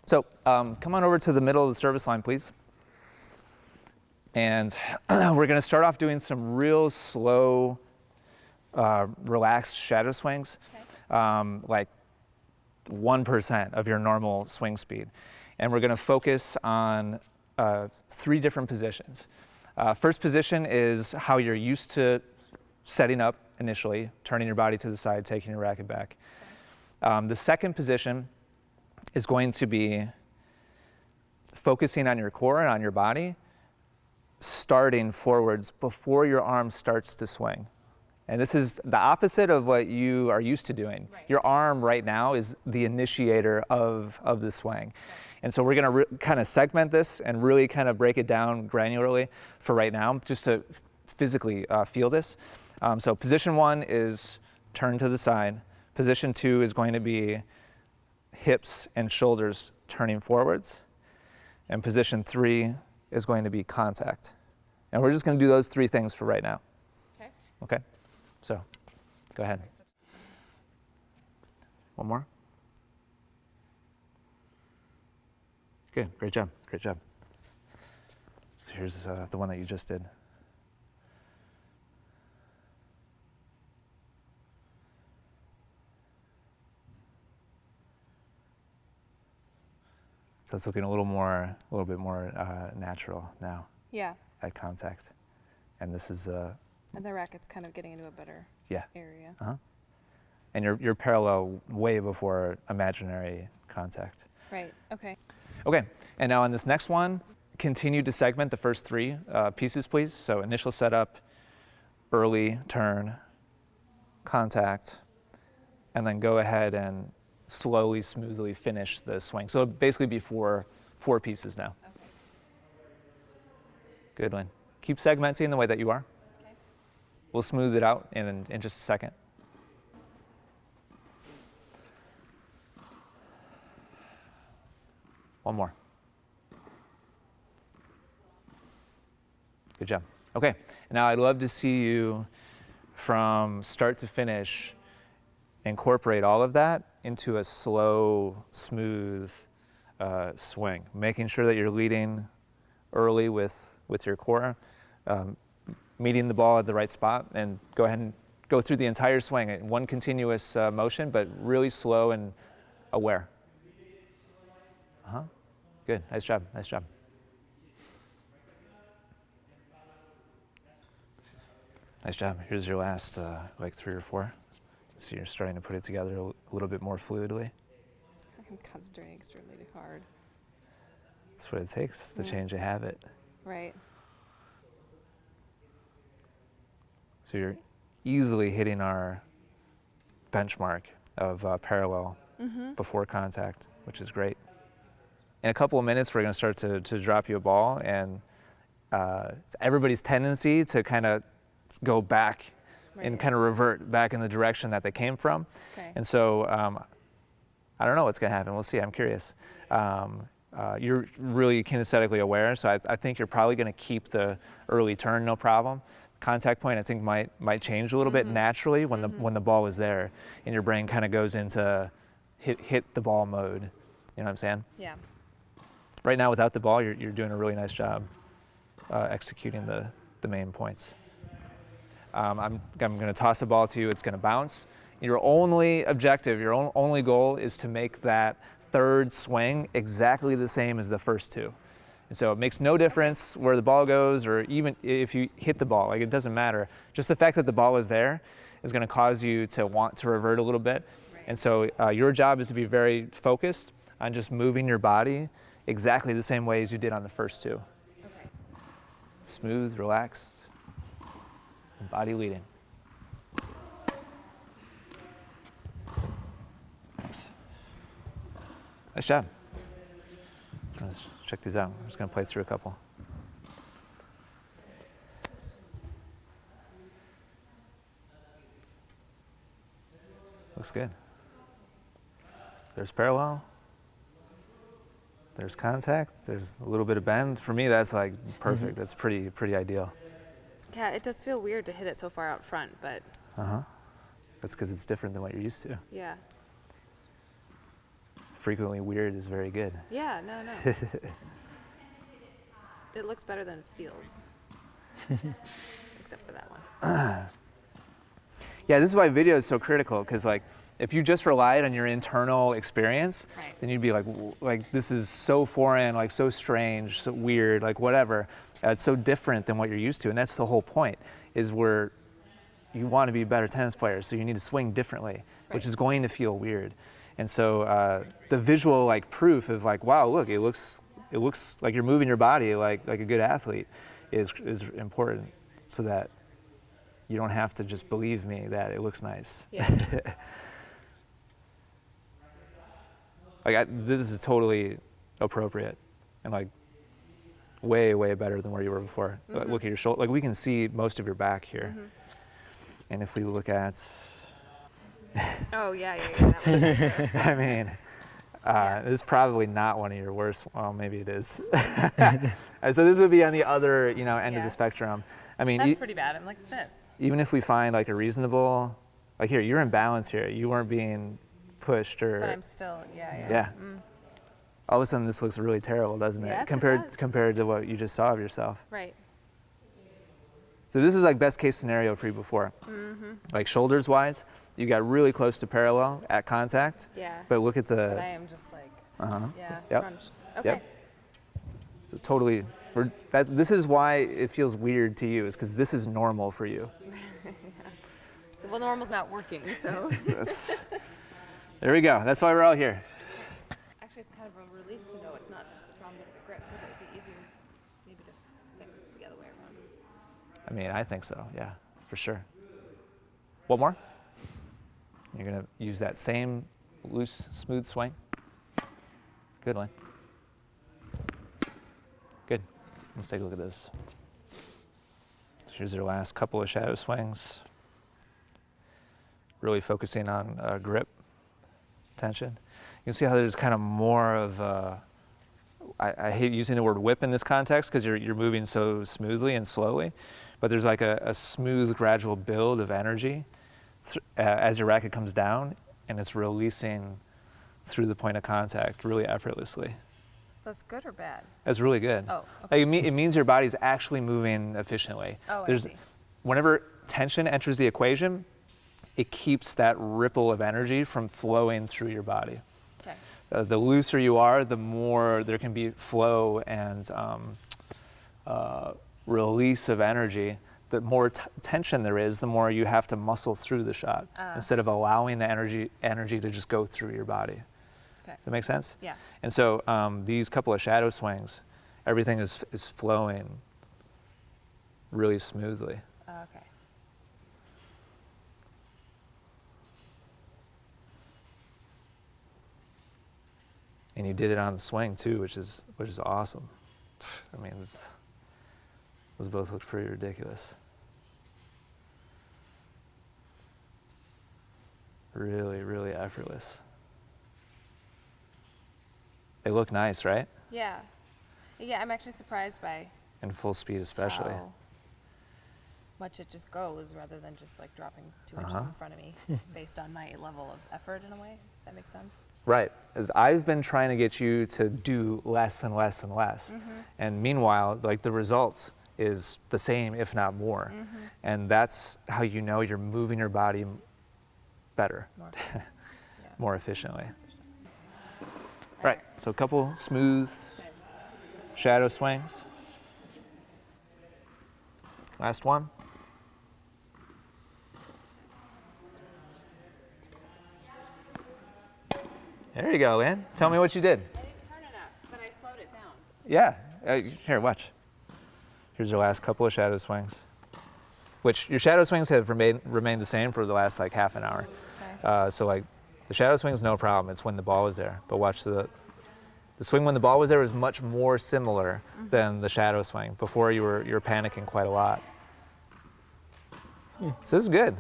So come on over to the middle of the service line, please. And we're going to start off doing some real slow, relaxed shadow swings, like 1% of your normal swing speed. And we're going to focus on 3 different positions. First position is how you're used to setting up initially, turning your body to the side, taking your racket back. The second position is going to be focusing on your core and on your body, starting forwards before your arm starts to swing. And this is the opposite of what you are used to doing. Right. Your arm right now is the initiator of the swing. Right. And so we're gonna kind of segment this and really kind of break it down granularly for right now, just to physically feel this. So position 1 is turn to the side. Position 2 is going to be hips and shoulders turning forwards. And position 3 is going to be contact. And we're just going to do those 3 things for right now. Okay. Okay? So, go ahead. One more. Good. Great job. Great job. So here's the one that you just did. So it's looking a little bit more natural now. Yeah. At contact, and this is and the racket's kind of getting into a better area. And you're parallel way before imaginary contact. Right. Okay. Okay. And now on this next one, continue to segment the first 3 pieces, please. So initial setup, early turn, contact, and then go ahead and slowly, smoothly finish the swing. So basically be 4 pieces now. Okay. Good, Lynn. Keep segmenting the way that you are. Okay. We'll smooth it out in just a second. One more. Good job. Okay, now I'd love to see you from start to finish incorporate all of that into a slow, smooth swing, making sure that you're leading early with your core, meeting the ball at the right spot, and go ahead and go through the entire swing in one continuous motion, but really slow and aware. Good. Nice job. Nice job. Nice job. Here's your last like 3 or 4. So you're starting to put it together a little bit more fluidly. I'm concentrating extremely hard. That's what it takes to change a habit. Right. So you're easily hitting our benchmark of parallel before contact, which is great. In a couple of minutes, we're going to start to drop you a ball, and it's everybody's tendency to kind of go back and kind of revert back in the direction that they came from. Okay. And so I don't know what's going to happen. We'll see. I'm curious. You're really kinesthetically aware, so I think you're probably going to keep the early turn, no problem. Contact point, I think, might change a little bit naturally when the ball is there, and your brain kind of goes into hit the ball mode. You know what I'm saying? Yeah. Right now, without the ball, you're doing a really nice job executing the main points. I'm going to toss a ball to you. It's going to bounce. Your only objective, your only goal is to make that third swing exactly the same as the first 2. And so it makes no difference where the ball goes, or even if you hit the ball, like, it doesn't matter. Just the fact that the ball is there is going to cause you to want to revert a little bit. Right. And so your job is to be very focused on just moving your body exactly the same way as you did on the first 2. Okay. Smooth, relaxed, body leading. Thanks. Nice job. Let's check these out. I'm just going to play through a couple. Looks good. There's parallel. There's contact. There's a little bit of bend. For me, that's like perfect. That's pretty ideal. Yeah, it does feel weird to hit it so far out front, but. That's because it's different than what you're used to. Yeah. Frequently weird is very good. Yeah, no. It looks better than it feels. Except for that one. Yeah, this is why video is so critical, because like if you just relied on your internal experience, then you'd be like this is so foreign, like so strange, so weird, like whatever. It's so different than what you're used to, and that's the whole point. Is where you want to be a better tennis player, so you need to swing differently, which is going to feel weird. And so the visual like proof of like, wow, look, it looks like you're moving your body like a good athlete is important, so that you don't have to just believe me that it looks nice. Yeah. Like this is totally appropriate and like way better than where you were before. Look at your shoulder. Like we can see most of your back here. And if we look at, oh yeah. That I mean, this is probably not one of your worst. Well, maybe it is. So this would be on the other, end of the spectrum. I mean, that's pretty bad. I'm like this. Even if we find like a reasonable, like here, you're in balance here. You weren't being pushed or. But I'm still, Yeah. All of a sudden, this looks really terrible, doesn't it? Yes, Compared to what you just saw of yourself. Right. So this is like best case scenario for you before. Like shoulders wise, you got really close to parallel at contact. Yeah. But look at the. But I am just like. Crunched. Okay. Yep. So totally. This is why it feels weird to you, is because this is normal for you. Well, normal's not working, so. There we go. That's why we're all here. Actually, it's kind of a relief to know it's not just a problem with the grip, because it would be easier maybe to fix the other way around. I mean, I think so. Yeah, for sure. One more. You're gonna use that same loose, smooth swing. Good one. Good. Let's take a look at this. Here's your last couple of shadow swings. Really focusing on grip, tension. You can see how there's kind of more of I hate using the word whip in this context because you're moving so smoothly and slowly, but there's like a smooth, gradual build of energy as your racket comes down, and it's releasing through the point of contact really effortlessly. That's good or bad? That's really good. Oh, okay. Like it means your body's actually moving efficiently. Oh, I see. Whenever tension enters the equation, it keeps that ripple of energy from flowing through your body. Okay. The looser you are, the more there can be flow and release of energy. The more tension there is, the more you have to muscle through the shot instead of allowing the energy to just go through your body. Okay. Does that make sense? Yeah. And so these couple of shadow swings, everything is flowing really smoothly. Okay. And you did it on the swing too, which is awesome. I mean, those both look pretty ridiculous. Really, really effortless. They look nice, right? Yeah. Yeah, I'm actually surprised by And full speed especially. how much it just goes rather than just like dropping 2 inches in front of me based on my level of effort in a way. If that makes sense? Right. As I've been trying to get you to do less and less and less. And meanwhile, like the result is the same, if not more. And that's how you know you're moving your body better, more efficiently. Right, so a couple smooth shadow swings. Last one. There you go, Lynn. Tell me what you did. I didn't turn enough, but I slowed it down. Yeah, here, watch. Here's your last couple of shadow swings, which your shadow swings have remained the same for the last like half an hour. Okay. So like the shadow swing is no problem. It's when the ball was there. But watch the swing when the ball was there was much more similar than the shadow swing. Before you were panicking quite a lot. So this is good.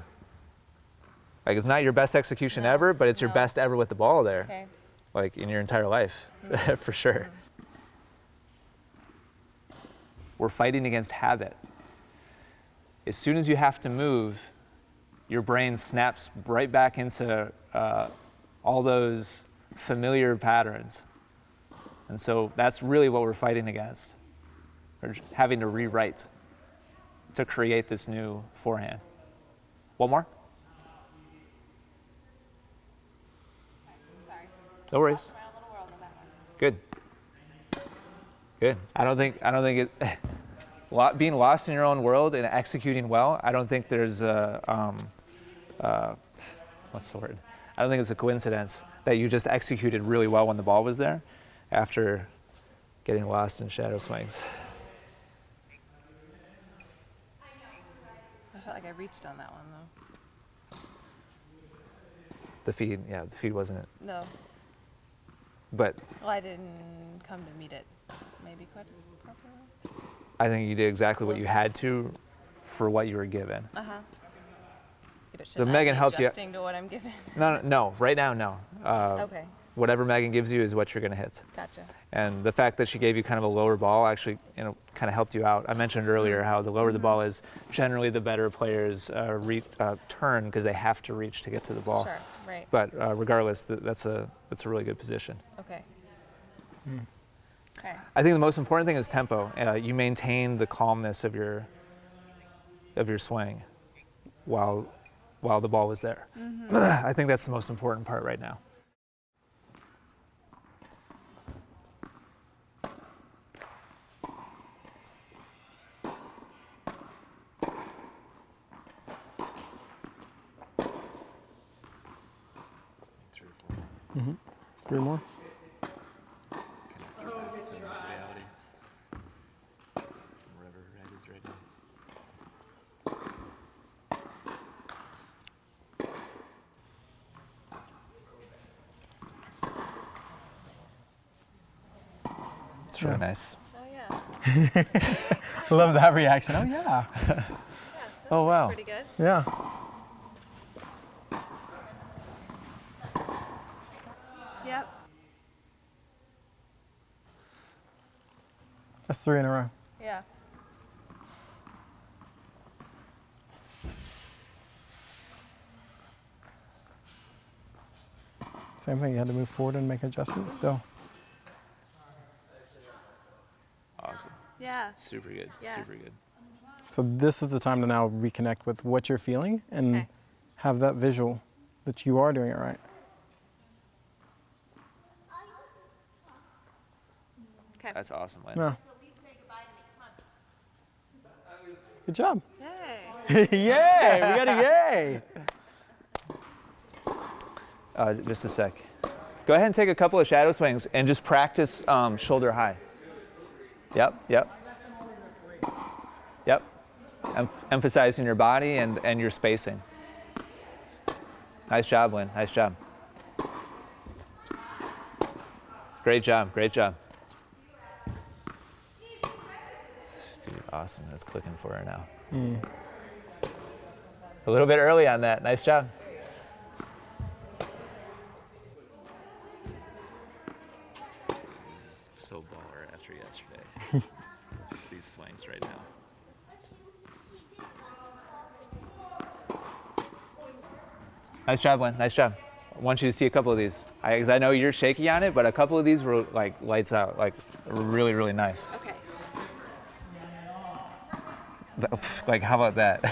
Like it's not your best execution ever, but it's your best ever with the ball there. Okay. like in your entire life, for sure. We're fighting against habit. As soon as you have to move, your brain snaps right back into all those familiar patterns. And so that's really what we're fighting against. We're having to rewrite to create this new forehand. One more? Sorry. No worries. My own little world on that one. Good. Good. I don't think it. Being lost in your own world and executing well, I don't think there's a what's the word? I don't think it's a coincidence that you just executed really well when the ball was there, after getting lost in shadow swings. I felt like I reached on that one though. The feed, yeah, the feed wasn't it. No. But Well, I didn't come to meet it maybe quite as properly. I think you did exactly what you had to for what you were given. Uh-huh. Yeah, but The shouldn't I Megan be helped you. adjusting to what I'm given? No, right now, no. Okay, Whatever Megan gives you is what you're going to hit. gotcha. And the fact that she gave you kind of a lower ball actually, kind of helped you out. I mentioned earlier how the lower the ball is, generally the better players turn because they have to reach to get to the ball. Sure, right. But regardless, that's a really good position. Okay. Okay. I think the most important thing is tempo. You maintain the calmness of your swing while the ball was there. I think that's the most important part right now. Three more. It's in reality. Wherever red is right now. It's really nice. Oh yeah. Love that reaction. Oh yeah. Oh wow. Pretty good. Yeah. Yep. That's 3 in a row. Yeah. Same thing. You had to move forward and make adjustments still. Awesome. Yeah. Super good. Yeah. Super good. So this is the time to now reconnect with what you're feeling and Okay. have that visual that you are doing it right. Okay. That's awesome, Lynn. Yeah. Good job. Yay. Yay! We got a yay! Just a sec. Go ahead and take a couple of shadow swings and just practice shoulder high. Yep. Emphasizing your body and your spacing. Nice job, Lynn. Nice job. Great job. Dude, awesome. That's clicking for her now. A little bit early on that. Nice job. This is so baller after yesterday. These swings right now. Nice job, Lynn. Nice job. I want you to see a couple of these. Because I know you're shaky on it, but a couple of these were like lights out, like really, really nice. Okay. Like, how about that?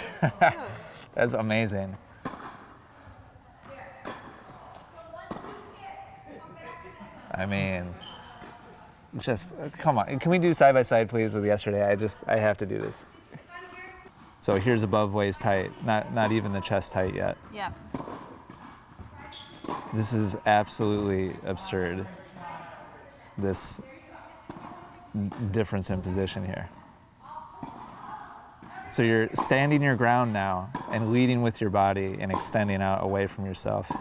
That's amazing. I mean, just come on. Can we do side by side, please, with yesterday? I have to do this. So here's above waist height, not even the chest height yet. Yeah. This is absolutely absurd. This difference in position here. So you're standing your ground now and leading with your body and extending out away from yourself.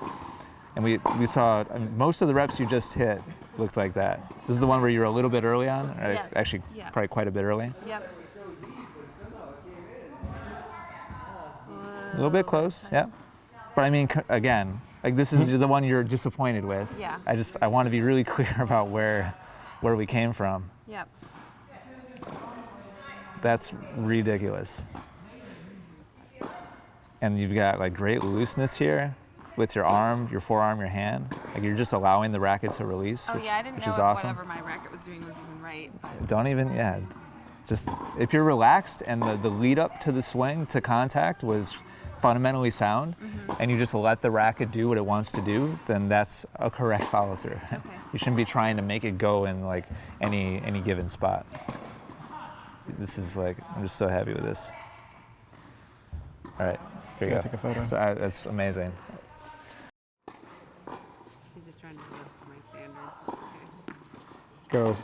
And we saw, I mean, most of the reps you just hit looked like that. This is the one where you're a little bit early on, or Yes. actually Yeah. probably quite a bit early. Yep. A little bit close, yeah. But I mean, again, Like this is the one you're disappointed with. Yeah. I want to be really clear about where we came from. Yep. That's ridiculous. And you've got like great looseness here with your arm, your forearm, your hand. Like you're just allowing the racket to release, Oh which, yeah, I didn't which know is if awesome. whatever my racket was doing was even right. But Don't even, yeah. Just if you're relaxed and the lead up to the swing to contact was fundamentally sound, and you just let the racket do what it wants to do, then that's a correct follow through. Okay. You shouldn't be trying to make it go in like any given spot. This is like, I'm just so happy with this. All right, here you Can I go. take a photo? So that's amazing. He's just trying to live to my standards. It's okay. Go.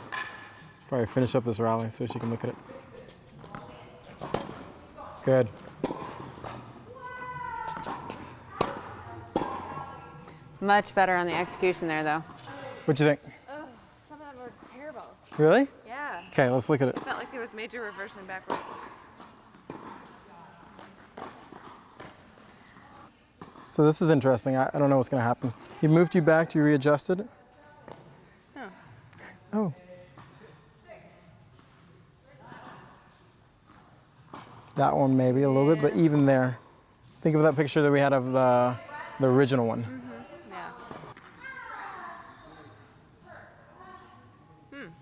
Probably finish up this rally so she can look at it. Good. Much better on the execution there, though. What'd you think? oh, some of them were just terrible. Really? Yeah. Okay, let's look at it. Felt like there was major reversion backwards. So this is interesting. I don't know what's going to happen. He moved you back. You readjusted it? Huh. Oh. That one maybe a little bit, but even there. Think of that picture that we had of the original one.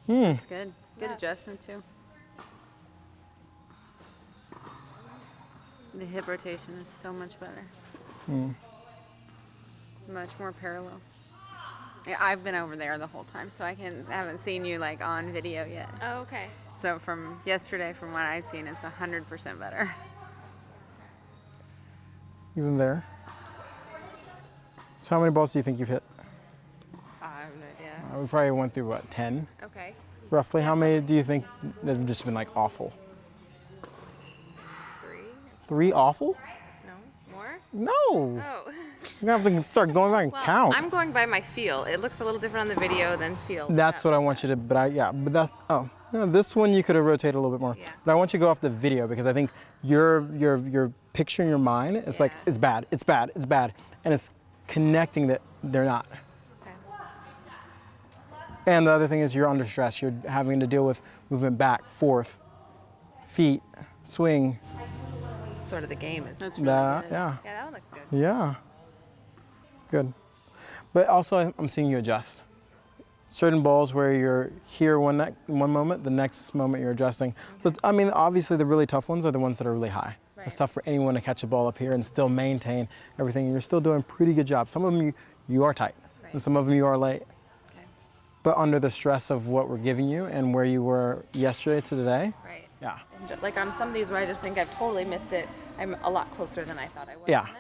Yeah. It's good. Good Yeah. adjustment, too. The hip rotation is so much better. Much more parallel. Yeah, I've been over there the whole time, so haven't seen you like on video yet. Oh, okay. So from yesterday, from what I've seen, it's 100% better. Even there. So how many balls do you think you've hit? I have no idea. We probably went through, what, 10? Okay. Roughly. How many do you think that have just been like awful? 3? 3 awful? No? More? No. Oh. You're going to have to start going back and Well, count. I'm going by my feel. It looks a little different on the video than feel. That's what I want you to, but that's, oh. No, this one you could have rotated a little bit more. Yeah. But I want you to go off the video because I think your picture in your mind is like, Yeah. it's bad, it's bad, it's bad. And it's connecting that they're not. Okay. And the other thing is you're under stress. You're having to deal with movement back, forth, feet, swing. Sort of the game is. That's really Yeah, good. yeah, Yeah, that one looks good. yeah. Good. But also I'm seeing you adjust. Certain balls where you're here one moment, the next moment you're adjusting. But I mean, obviously the really tough ones are the ones that are really high. Right. It's tough for anyone to catch a ball up here and still maintain everything. You're still doing a pretty good job. Some of them you are tight, Right. and some of them you are late. Okay. But under the stress of what we're giving you and where you were yesterday to today, Right. yeah, And like on some of these where I just think I've totally missed it, I'm a lot closer than I thought I was. Yeah. on it.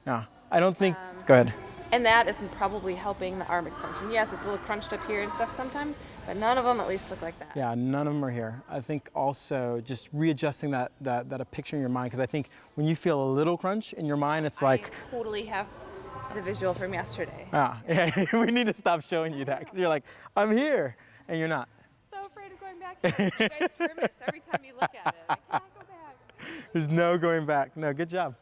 yeah. I don't think. Go ahead. And that is probably helping the arm extension. Yes, it's a little crunched up here and stuff sometimes, but none of them at least look like that. Yeah, none of them are here. I think also just readjusting that a picture in your mind, because I think when you feel a little crunch in your mind, it's like, I totally have the visual from yesterday. yeah, we need to stop showing you that because you're like, I'm here, and you're not. So afraid of going back to it. You guys grimace every time you look at it. I cannot go back. There's no going back. No, good job.